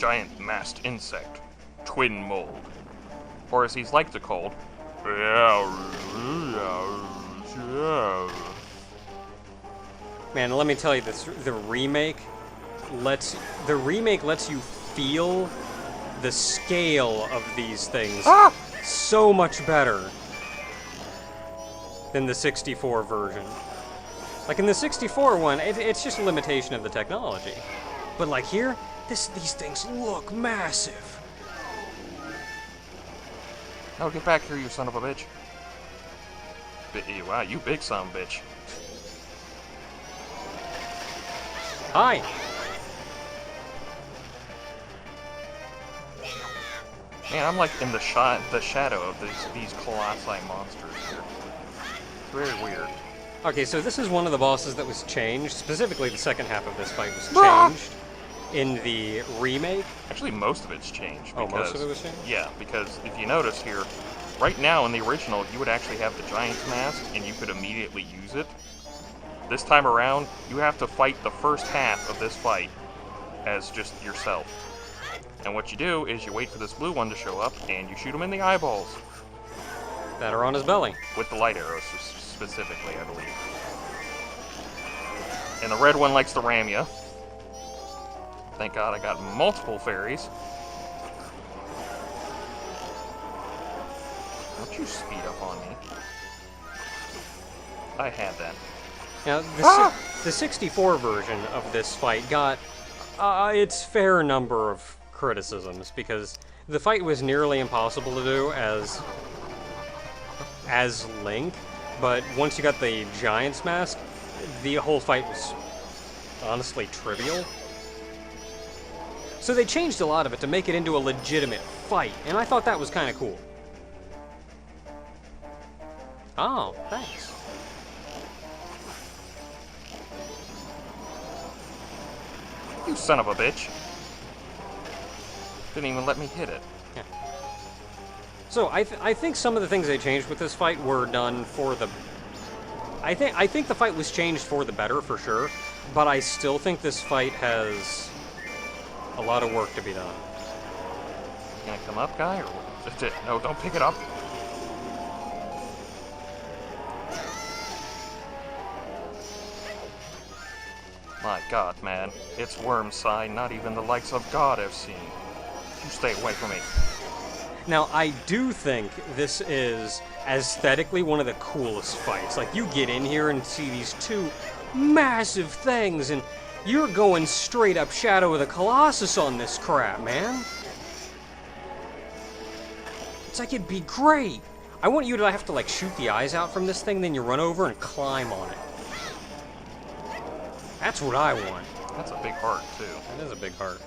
giant masked insect, Twin Mold. Or as he's like to called, Man, let me tell you this: the remake lets you feel the scale of these things so much better than the 64 version. Like in the 64 one, it's just a limitation of the technology. But like here, these things look massive. Oh, get back here, you son of a bitch. Wow, you big son of a bitch. Hi. Man, I'm like in the shadow of these colossi monsters here. It's very weird. Okay, so this is one of the bosses that was changed. Specifically, the second half of this fight was changed in the remake. Actually, most of it's changed. Oh, most of it was changed? Yeah, because if you notice here, right now in the original, you would actually have the Giant's Mask, and you could immediately use it. This time around, you have to fight the first half of this fight as just yourself. And what you do is you wait for this blue one to show up, and you shoot him in the eyeballs. That are on his belly. With the light arrows, specifically, I believe. And the red one likes to ram you. Thank God I got multiple fairies. Don't you speed up on me. I had that. Now, the 64 version of this fight got its fair number of criticisms, because the fight was nearly impossible to do as Link, but once you got the Giant's Mask, the whole fight was honestly trivial. So they changed a lot of it to make it into a legitimate fight, and I thought that was kind of cool. Oh, thanks. You son of a bitch. Didn't even let me hit it. Yeah. So I think some of the things they changed with this fight were done for the... I think the fight was changed for the better, for sure, but I still think this fight has a lot of work to be done. Can I come up, guy, or that's it? No, don't pick it up. My God, man. It's worm sign not even the likes of God have seen. You stay away from me. Now, I do think this is aesthetically one of the coolest fights. Like, you get in here and see these two massive things, and you're going straight up Shadow of the Colossus on this crap, man. It's like, it'd be great. I want you to have to, like, shoot the eyes out from this thing, then you run over and climb on it. That's what I want. That's a big heart, too. That is a big heart.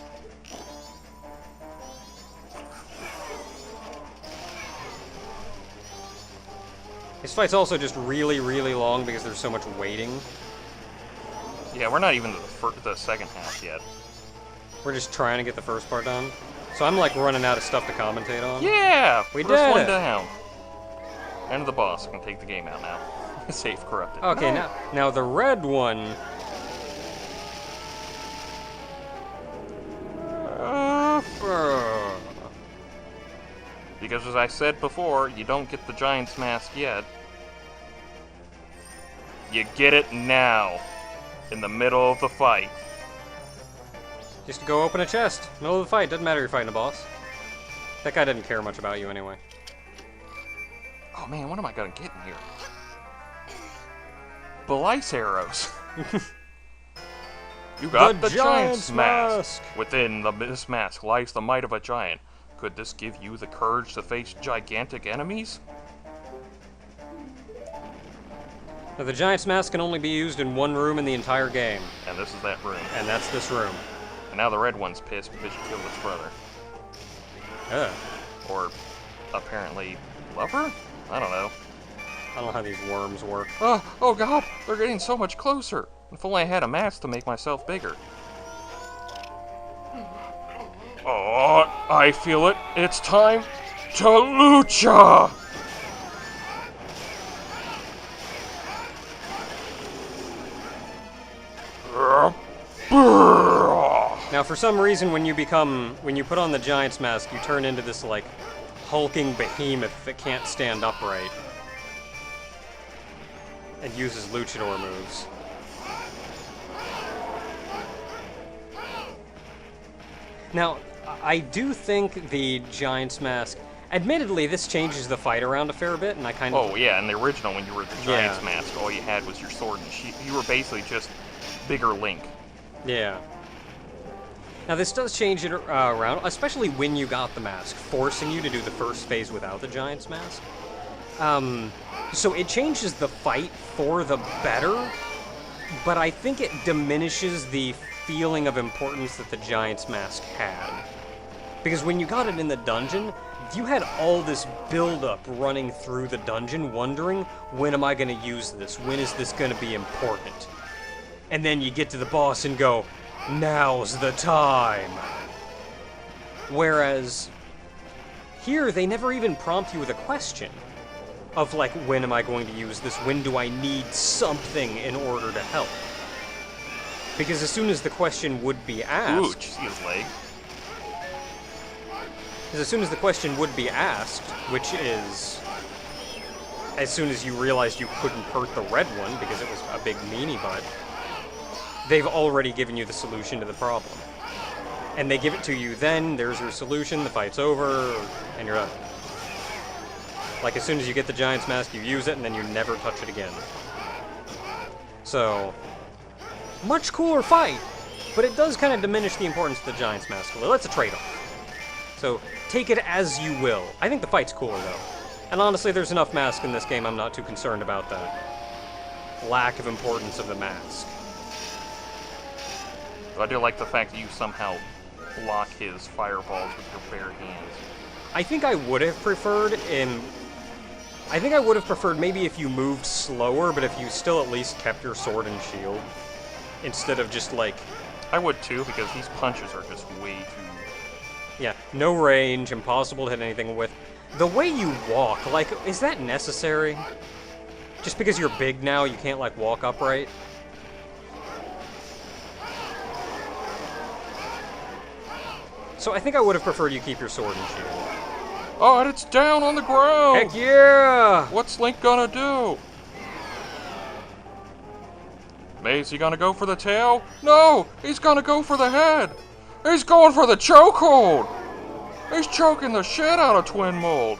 This fight's also just really, really long because there's so much waiting. Yeah, we're not even to the second half yet. We're just trying to get the first part done. So I'm like running out of stuff to commentate on. Yeah! We first did one it! down. End of the boss. I can take the game out now. Safe corrupted. Okay, now the red one... Because as I said before, you don't get the Giant's Mask yet. You get it now. In the middle of the fight. Just go open a chest. Middle of the fight. Doesn't matter you're fighting a boss. That guy didn't care much about you anyway. Oh man, what am I gonna get in here? Belice arrows. You got the Giant's Mask. Within this mask lies the might of a giant. Could this give you the courage to face gigantic enemies? Now, the Giant's Mask can only be used in one room in the entire game. And this is that room. And that's this room. And now the red one's pissed because you killed its brother. Or, apparently, lover? I don't know. I don't know how these worms work. Oh God, they're getting so much closer. If only I had a mask to make myself bigger. Oh, I feel it. It's time to Lucha! Now, for some reason, when you put on the Giant's Mask, you turn into this, like, hulking behemoth that can't stand upright. And uses luchador moves. Now, I do think the Giant's Mask... Admittedly, this changes the fight around a fair bit, and I kind of... Oh, yeah, in the original, when you were the Giant's Mask, all you had was your sword and shield. You were basically just bigger Link. Yeah. Now, this does change it around, especially when you got the mask, forcing you to do the first phase without the Giant's Mask. So it changes the fight for the better, but I think it diminishes the feeling of importance that the Giant's Mask had. Because when you got it in the dungeon, you had all this build-up running through the dungeon, wondering, when am I going to use this? When is this going to be important? And then you get to the boss and go, now's the time. Whereas here, they never even prompt you with a question of, like, when am I going to use this? When do I need something in order to help? Because as soon as the question would be asked... Ooh, did you see his leg? Because as soon as the question would be asked, which is... as soon as you realized you couldn't hurt the red one because it was a big meanie butt, they've already given you the solution to the problem. And they give it to you then, there's your solution, the fight's over, and you're done. Like, as soon as you get the Giant's Mask, you use it, and then you never touch it again. So, much cooler fight, but it does kind of diminish the importance of the Giant's Mask a little. It's a trade-off. So, take it as you will. I think the fight's cooler, though. And honestly, there's enough mask in this game, I'm not too concerned about the lack of importance of the mask. I do like the fact that you somehow block his fireballs with your bare hands. I think I would have preferred maybe if you moved slower, but if you still at least kept your sword and shield. Instead of just, like... I would too, because these punches are just way too... Yeah, no range, impossible to hit anything with. The way you walk, like, is that necessary? Just because you're big now, you can't, like, walk upright? So I think I would have preferred you keep your sword and shield. Oh, and it's down on the ground! Heck yeah! What's Link gonna do? Is he gonna go for the tail? No! He's gonna go for the head! He's going for the chokehold! He's choking the shit out of Twin Mold!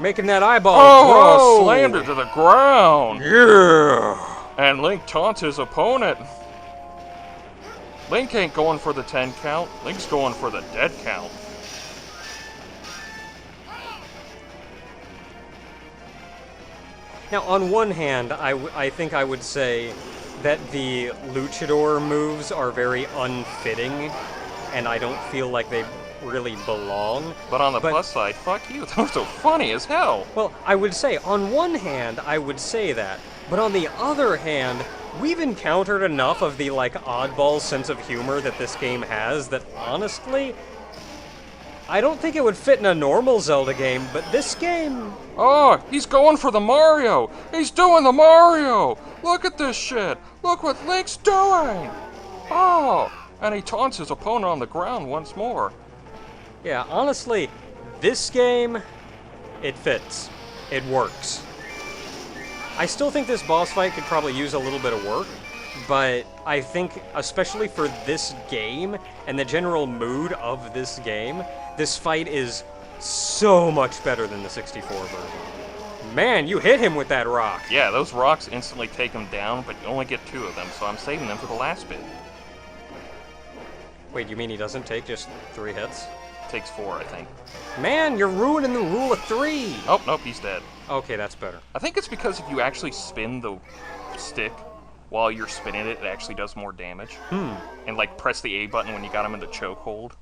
Making that eyeball Oh, grow. slammed it to the ground! Yeah! And Link taunts his opponent. Link ain't going for the 10 count. Link's going for the dead count. Now, on one hand, I think I would say that the luchador moves are very unfitting, and I don't feel like they really belong. But on the plus side, fuck you. Those are funny as hell. Well, I would say, on one hand, I would say that. But on the other hand, we've encountered enough of the, like, oddball sense of humor that this game has that, honestly, I don't think it would fit in a normal Zelda game, but this game... Oh, he's going for the Mario! He's doing the Mario! Look at this shit! Look what Link's doing! Oh! And he taunts his opponent on the ground once more. Yeah, honestly, this game, it fits. It works. I still think this boss fight could probably use a little bit of work, but I think, especially for this game, and the general mood of this game, this fight is so much better than the 64 version. Man, you hit him with that rock! Yeah, those rocks instantly take him down, but you only get 2 of them, so I'm saving them for the last bit. Wait, you mean he doesn't take just 3 hits? Takes 4, I think. Man, you're ruining the rule of 3! Oh, nope, he's dead. Okay, that's better. I think it's because if you actually spin the stick while you're spinning it, it actually does more damage. And, like, press the A button when you got him in the chokehold.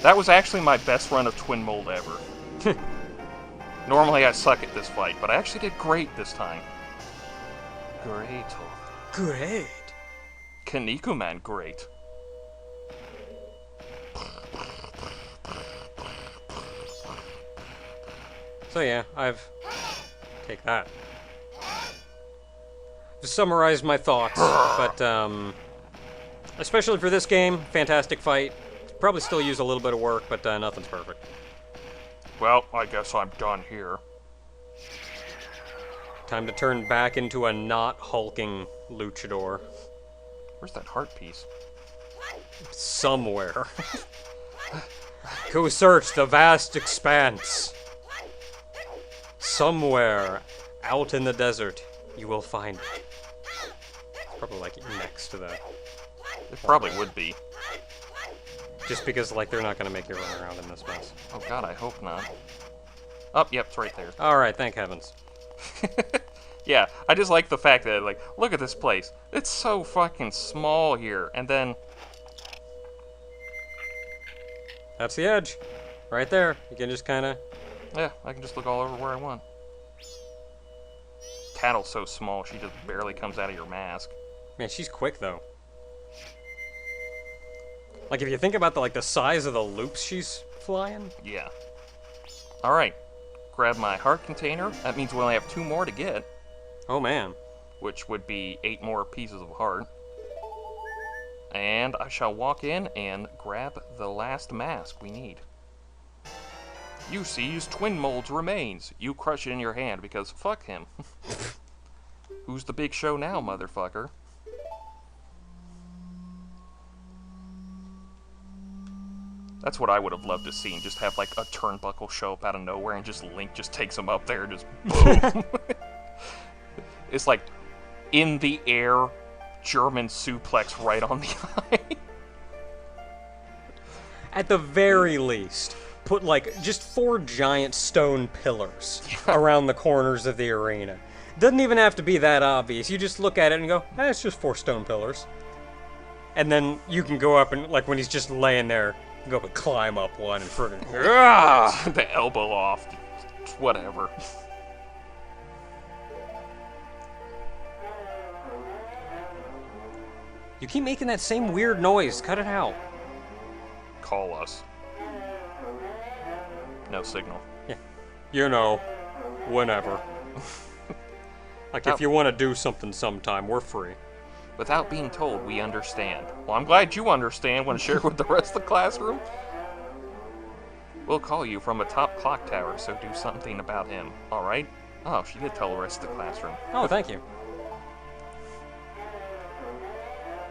That was actually my best run of Twin Mold ever. Normally I suck at this fight, but I actually did great this time. Great. Great. Kanikuman, great. So yeah, take that. To summarize my thoughts, but Especially for this game, fantastic fight. Probably still use a little bit of work, but nothing's perfect. Well, I guess I'm done here. Time to turn back into a not hulking luchador. Where's that heart piece? Somewhere. Go search the vast expanse. Somewhere out in the desert, you will find it. It's probably like next to that. It probably would be. Just because, like, they're not gonna make you run around in this mess. Oh god, I hope not. Oh, yep, it's right there. Alright, thank heavens. Yeah, I just like the fact that, like, look at this place. It's so fucking small here. And then... That's the edge. Right there. You can just kinda... yeah, I can just look all over where I want. Tattle's so small, she just barely comes out of your mask. Man, she's quick, though. Like, if you think about the size of the loops she's flying. Yeah. Alright. Grab my heart container. That means we only have 2 more to get. Oh, man. Which would be 8 more pieces of heart. And I shall walk in and grab the last mask we need. You seize Twin Mold's remains. You crush it in your hand because fuck him. Who's the big show now, motherfucker? That's what I would have loved to see. Just have like a turnbuckle show up out of nowhere and just Link just takes him up there and just boom. It's like in the air German suplex right on the eye. At the very least, put like just 4 giant stone pillars around the corners of the arena. Doesn't even have to be that obvious. You just look at it and go, it's just 4 stone pillars. And then you can go up and, like, when he's just laying there, go up and climb up one and friggin' the elbow off. Whatever. You keep making that same weird noise. Cut it out. Call us. No signal. Yeah. You know, whenever. Like, if you want to do something sometime, we're free. Without being told, we understand. Well, I'm glad you understand when shared with the rest of the classroom. We'll call you from a top clock tower, so do something about him, alright? Oh, she did tell the rest of the classroom. Oh, thank you.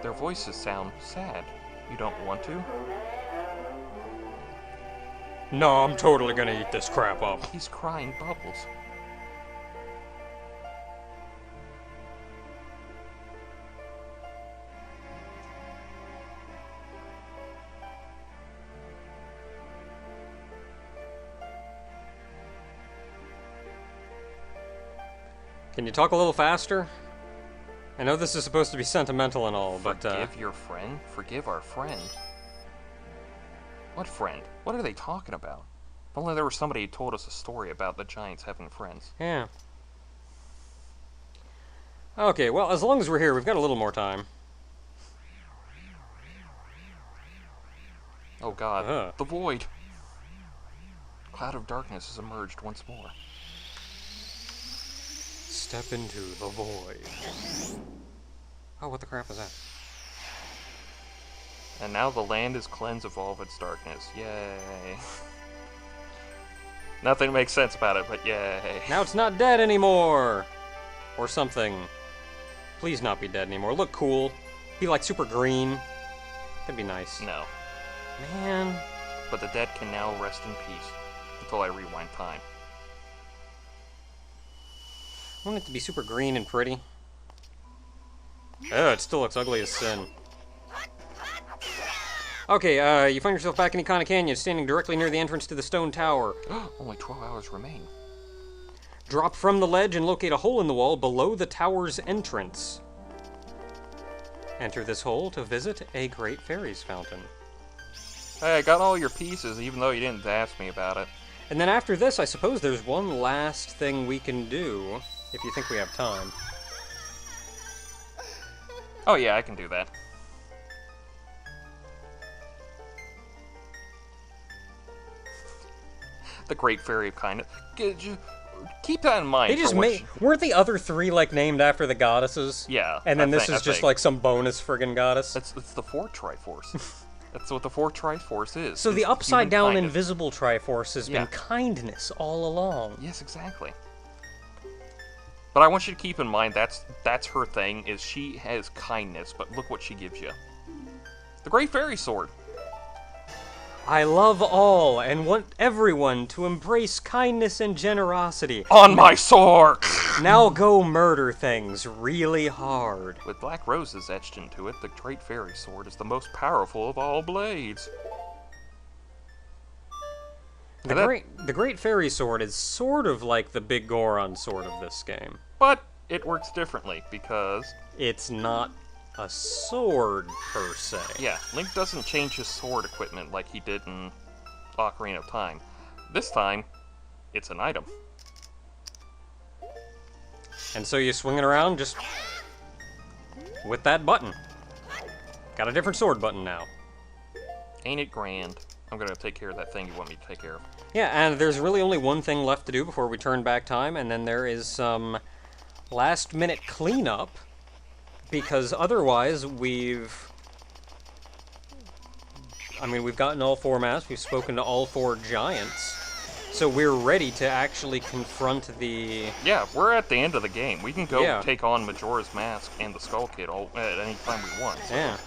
Their voices sound sad. You don't want to? No, I'm totally gonna eat this crap up. He's crying bubbles. Can you talk a little faster? I know this is supposed to be sentimental and all, but Forgive your friend? Forgive our friend? What friend? What are they talking about? If only there was somebody who told us a story about the giants having friends. yeah. Okay, well, as long as we're here, we've got a little more time. Oh god, the void! Cloud of darkness has emerged once more. Step into the void. Oh, what the crap is that? And now the land is cleansed of all of its darkness. Yay. Nothing makes sense about it, but yay. Now it's not dead anymore! Or something. Please not be dead anymore. Look cool. Be like super green. That'd be nice. No. Man. But the dead can now rest in peace. Until I rewind time. I want it to be super green and pretty. Oh, it still looks ugly as sin. Okay, you find yourself back in Icona Canyon, standing directly near the entrance to the stone tower. Only 12 hours remain. Drop from the ledge and locate a hole in the wall below the tower's entrance. Enter this hole to visit a Great Fairies Fountain. Hey, I got all your pieces, even though you didn't ask me about it. And then after this, I suppose there's one last thing we can do, if you think we have time. Oh yeah, I can do that. The Great Fairy of Kindness. keep that in mind. They just made... Weren't the other three, like, named after the goddesses? Yeah. And then this is just, like, some bonus friggin' goddess? It's the 4 Triforce. That's what the 4 Triforce is. So the upside-down invisible Triforce has been kindness all along. Yes, exactly. But I want you to keep in mind that's her thing, is she has kindness, but look what she gives you. The Great Fairy Sword. I love all and want everyone to embrace kindness and generosity. On my sword! Now go murder things really hard. With black roses etched into it, the Great Fairy Sword is the most powerful of all blades. The Great Fairy Sword is sort of like the Big Goron sword of this game. But it works differently, because... it's not a sword, per se. Yeah, Link doesn't change his sword equipment like he did in Ocarina of Time. This time, it's an item. And so you swing it around just with that button. Got a different sword button now. Ain't it grand? I'm gonna take care of that thing you want me to take care of. Yeah, and there's really only one thing left to do before we turn back time, and then there is some last-minute cleanup, because otherwise we've gotten all 4 masks, we've spoken to all 4 giants, so we're ready to actually confront the... Yeah, we're at the end of the game. We can go take on Majora's Mask and the Skull Kid at any time we want. So. Yeah.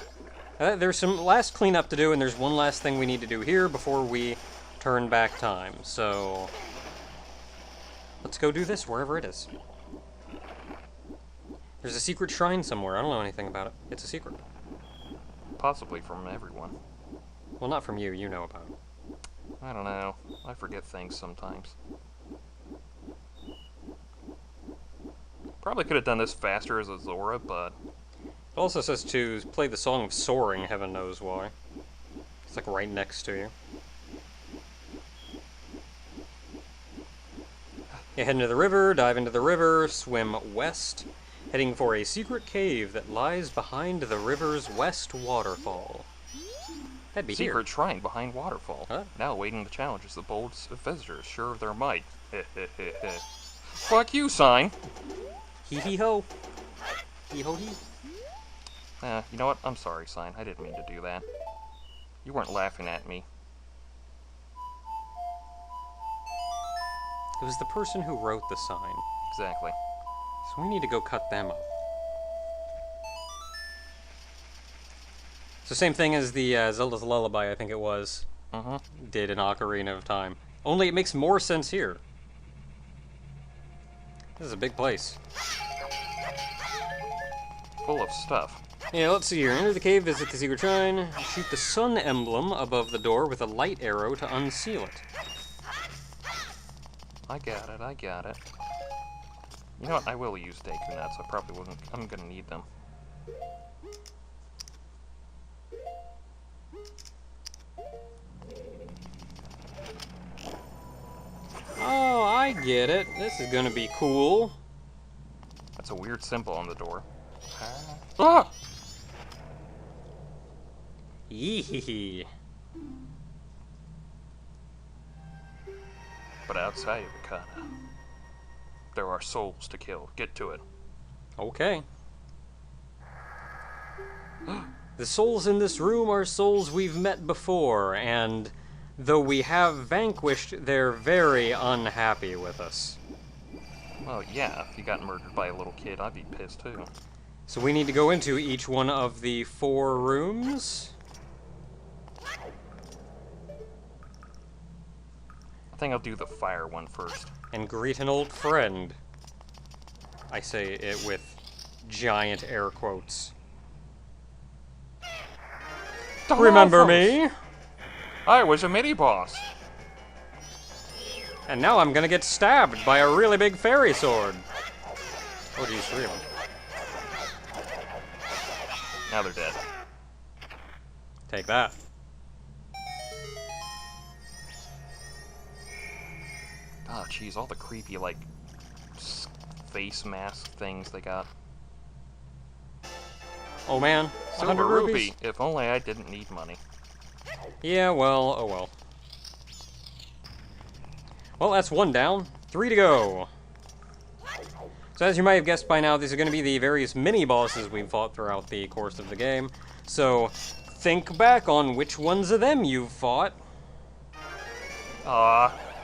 There's some last cleanup to do, and there's one last thing we need to do here before we turn back time, so... let's go do this, wherever it is. There's a secret shrine somewhere. I don't know anything about it. It's a secret. Possibly from everyone. Well, not from you. You know about it. I don't know. I forget things sometimes. Probably could have done this faster as a Zora, but... It also says to play the Song of Soaring, heaven knows why. It's like right next to you. You head into the river, dive into the river, swim west, heading for a secret cave that lies behind the river's west waterfall. That'd be secret shrine behind waterfall. Huh? Now awaiting the challenges of bold visitors, sure of their might. Fuck you, sign. Hee hee ho. Hee ho hee. You know what? I'm sorry, sign. I didn't mean to do that. You weren't laughing at me. It was the person who wrote the sign. Exactly. So we need to go cut them up. So same thing as the Zelda's Lullaby, I think it was, did in Ocarina of Time. Only it makes more sense here. This is a big place. Full of stuff. Yeah, let's see here. Enter the cave, visit the secret shrine, shoot the sun emblem above the door with a light arrow to unseal it. I got it, I got it. You know what, I will use Deku Nuts, I probably wouldn't, I'm gonna need them. Oh, I get it. This is gonna be cool. That's a weird symbol on the door. Ah! Yee. But outside of Ikana, there are souls to kill. Get to it. Okay. The souls in this room are souls we've met before, and though we have vanquished, they're very unhappy with us. Well, yeah, if you got murdered by a little kid, I'd be pissed too. So we need to go into each one of the 4 rooms. I think I'll do the fire one first. And greet an old friend. I say it with giant air quotes. Remember me? I was a mini-boss. And now I'm gonna get stabbed by a really big fairy sword. Oh geez, really? Now they're dead. Take that. Oh jeez, all the creepy, like, face mask things they got. Oh man, Silver 100 rupee. rupees. If only I didn't need money. Yeah, well, oh well. Well, that's one down. 3 to go. So as you might have guessed by now, these are going to be the various mini-bosses we've fought throughout the course of the game. So, think back on which ones of them you've fought.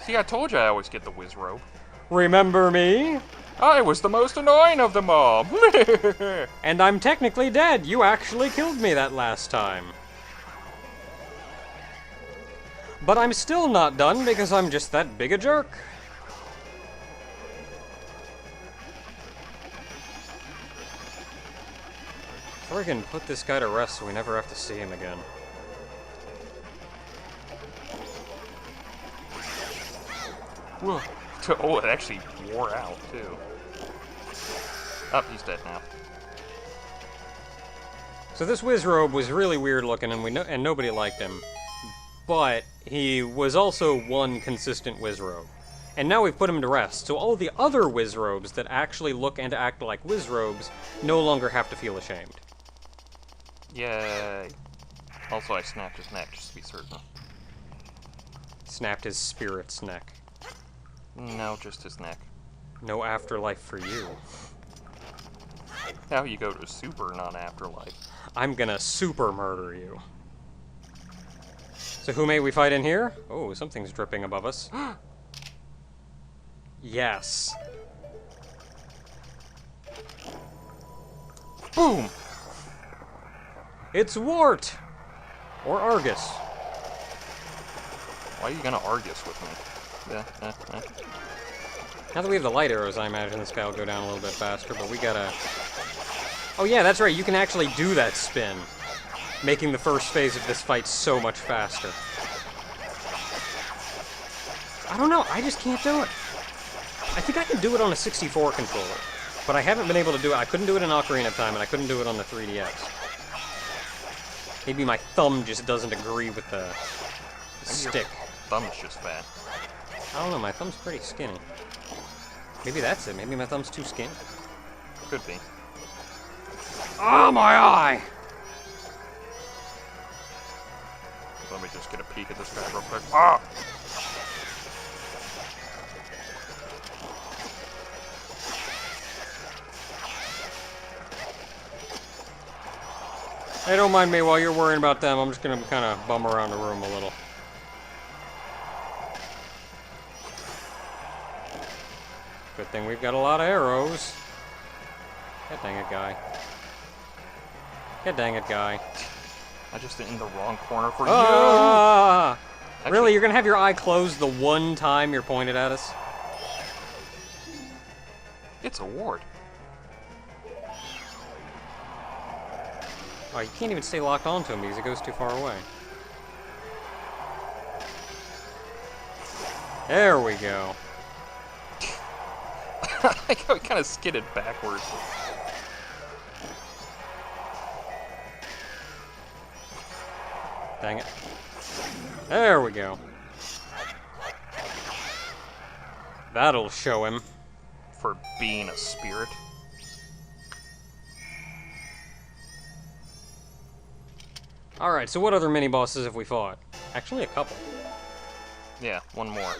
See, I told you I always get the whiz robe. Remember me? I was the most annoying of them all. And I'm technically dead. You actually killed me that last time. But I'm still not done because I'm just that big a jerk. Friggin' put this guy to rest so we never have to see him again. Whoa. Oh, it actually wore out, too. Oh, he's dead now. So this Wizrobe was really weird looking, and nobody liked him. But he was also one consistent Wizrobe. And now we've put him to rest, so all the other Wizrobes that actually look and act like Wizrobes no longer have to feel ashamed. Yay. Also, I snapped his neck, just to be certain. Snapped his spirit's neck. No, just his neck. No afterlife for you. Now you go to super non-afterlife. I'm gonna super murder you. So who may we fight in here? Oh, something's dripping above us. Yes. Boom! It's Wart! Or Argus. Why are you gonna Argus with me? Now that we have the light arrows, I imagine this guy will go down a little bit faster, but we gotta... Oh yeah, that's right, you can actually do that spin, making the first phase of this fight so much faster. I don't know, I just can't do it. I think I can do it on a 64 controller, but I haven't been able to do it. I couldn't do it in Ocarina of Time, and I couldn't do it on the 3DS. Maybe my thumb just doesn't agree with the stick. Your thumb's just fat. I don't know, my thumb's pretty skinny. Maybe that's it. Maybe my thumb's too skinny. Could be. Oh, my eye! Let me just get a peek at this guy real quick. Ah! Hey, don't mind me while you're worrying about them. I'm just gonna kind of bum around the room a little. Good thing we've got a lot of arrows. God dang it, guy. God dang it, guy. I just in the wrong corner for Ah! you! Actually, Really? You're gonna have your eye closed the one time you're pointed at us? it's a ward. Oh, you can't even stay locked onto him because he goes too far away. There we go. I like how he kind of skidded backwards. Dang it. There we go. That'll show him. For being a spirit. Alright, so what other mini-bosses have we fought? Actually, a couple. Yeah, one more.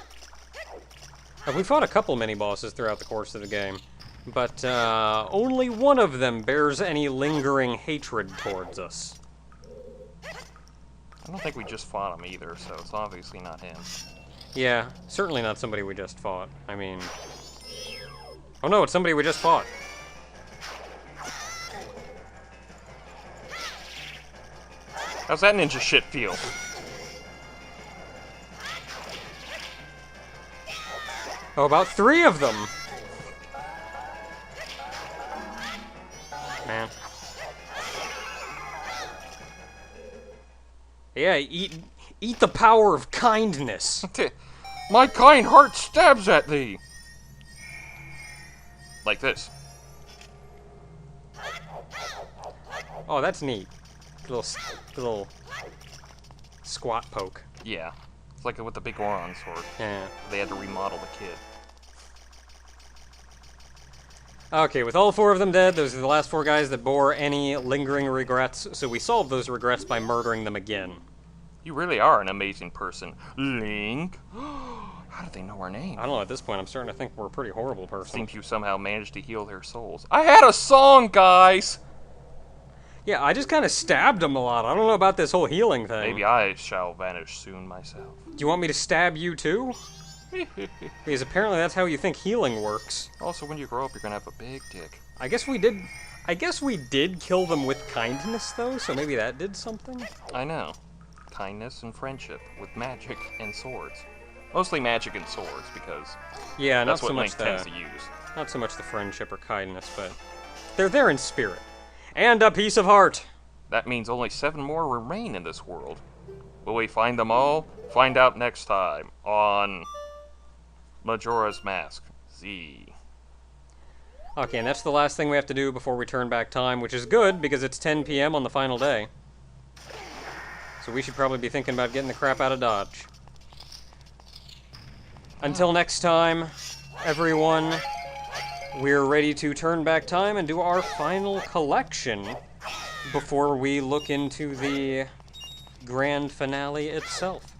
We fought a couple mini-bosses throughout the course of the game, but only one of them bears any lingering hatred towards us. I don't think we just fought him either, so it's obviously not him. Yeah, certainly not somebody we just fought. I mean... Oh no, it's somebody we just fought. How's that ninja shit feel? Oh, about 3 of them! Man. Yeah, eat the power of kindness. My kind heart stabs at thee! Like this. Oh, that's neat. Little squat poke. Yeah. It's like with the big Goron sword. Yeah. They had to remodel the kid. Okay, with all 4 of them dead, those are the last 4 guys that bore any lingering regrets, so we solved those regrets by murdering them again. You really are an amazing person. Link? How do they know our name? I don't know, at this point, I'm starting to think we're a pretty horrible person. Think you somehow managed to heal their souls. I had a song, guys! Yeah, I just kind of stabbed him a lot. I don't know about this whole healing thing. Maybe I shall vanish soon myself. Do you want me to stab you too? Because apparently that's how you think healing works. Also, when you grow up, you're gonna have a big dick. I guess we did kill them with kindness, though, so maybe that did something? I know. Kindness and friendship with magic and swords. Mostly magic and swords, because Yeah, that's not so what much Link tends to use. not so much the friendship or kindness, but they're there in spirit. And a piece of heart. That means only 7 more remain in this world. Will we find them all? Find out next time on Majora's Mask Z. Okay, and that's the last thing we have to do before we turn back time, which is good because it's 10 p.m. on the final day. So we should probably be thinking about getting the crap out of Dodge. Until next time, everyone, we're ready to turn back time and do our final collection before we look into the grand finale itself.